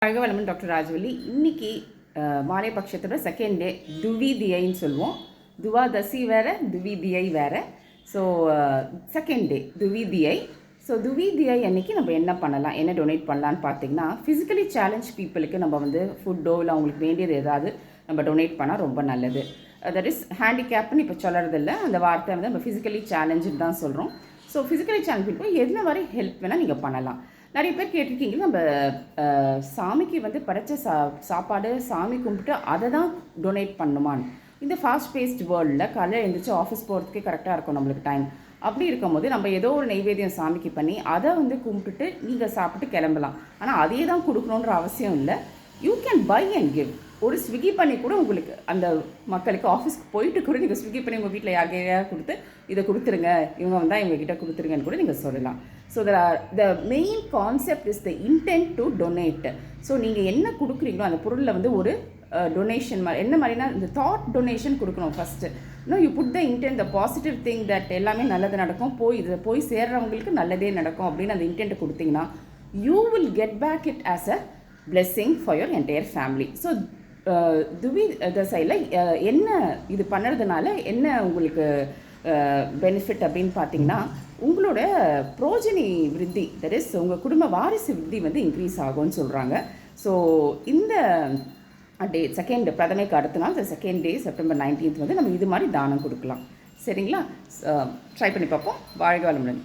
அழகவளமன் doctor Rajavalli. இன்னைக்கு மாலை பட்சத்தோட second day துவிதியைன்னு சொல்லுவோம். துவாதசி வேறு, துவிதியை வேறு. ஸோ செகண்ட் டே துவிதியை. ஸோ துவிதியை அன்றைக்கி நம்ம என்ன பண்ணலாம், என்ன டொனேட் பண்ணலான்னு பார்த்தீங்கன்னா, ஃபிசிக்கலி சேலஞ்ச் பீப்புளுக்கு நம்ம வந்து ஃபுட்டோ இல்லை அவங்களுக்கு வேண்டியது ஏதாவது நம்ம டொனேட் பண்ணால் ரொம்ப நல்லது. தட் இஸ் ஹேண்டிகேப்னு இப்போ சொல்கிறதில்ல, அந்த வார்த்தை வந்து நம்ம ஃபிசிக்கலி சேலஞ்சுன்னு தான் சொல்கிறோம். ஸோ ஃபிசிக்கலி சேலஞ்ச் பீப்புள் என்ன மாதிரி ஹெல்ப் வேணால் நீங்கள் பண்ணலாம். நிறைய பேர் கேட்டிருக்கீங்க, நம்ம சாமிக்கு வந்து படைச்ச சாப்பாடு சாமி கும்பிட்டு அதை தான் டொனேட் பண்ணுமான்னு. இந்த ஃபாஸ்ட் பேஸ்ட் வேர்ல்டில் காலையில் எழுந்திரிச்சு ஆஃபீஸ் போகிறதுக்கே கரெக்டாக இருக்கும் நம்மளுக்கு டைம். அப்படி இருக்கும்போது நம்ம ஏதோ ஒரு நெய்வேத்தியம் சாமிக்கு பண்ணி அதை வந்து கும்பிட்டுட்டு நீங்கள் சாப்பிட்டு கிளம்பலாம். ஆனால் அதே தான் கொடுக்கணுன்ற அவசியம் இல்லை. You can buy and give. ஒரு ஸ்விக்கி பண்ணி கூட உங்களுக்கு அந்த மக்களுக்கு ஆஃபீஸ்க்கு போயிட்டு கூட நீங்கள் ஸ்விக்கி பண்ணி உங்கள் வீட்டில் யாரையாவது கொடுத்து இதை கொடுத்துருங்க, இவங்க வந்தால் இவங்ககிட்ட கொடுத்துருங்கன்னு கூட நீங்கள் சொல்லலாம். So the main concept is the intend to donate. So நீங்கள் என்ன கொடுக்குறீங்களோ அந்த பொருளில் வந்து ஒரு டொனேஷன் மாதிரி என்ன மாதிரினா இந்த தாட் டொனேஷன் கொடுக்கணும் ஃபஸ்ட்டு. இன்னும் you put the intent, the positive thing that எல்லாமே நல்லது நடக்கும், போய் சேர்றவங்களுக்கு நல்லதே நடக்கும் அப்படின்னு அந்த இன்டென்ட் கொடுத்தீங்கன்னா you will get back it as a blessing for your entire family. So தசையில் என்ன இது பண்ணுறதுனால என்ன உங்களுக்கு பெனிஃபிட் அப்படின்னு பார்த்தீங்கன்னா, உங்களோட புரோஜனி விருத்தி, தட் இஸ் உங்கள் குடும்ப வாரிசு விருத்தி வந்து இன்க்ரீஸ் ஆகும்னு சொல்கிறாங்க. ஸோ இந்த டே செகண்ட் பிரதமைக்கு அடுத்த நாள் செகண்ட் டே செப்டம்பர் 19 வந்து நம்ம இது மாதிரி தானம் கொடுக்கலாம். சரிங்களா? ட்ரை பண்ணி பார்ப்போம். வாழ்க வளமுடன்.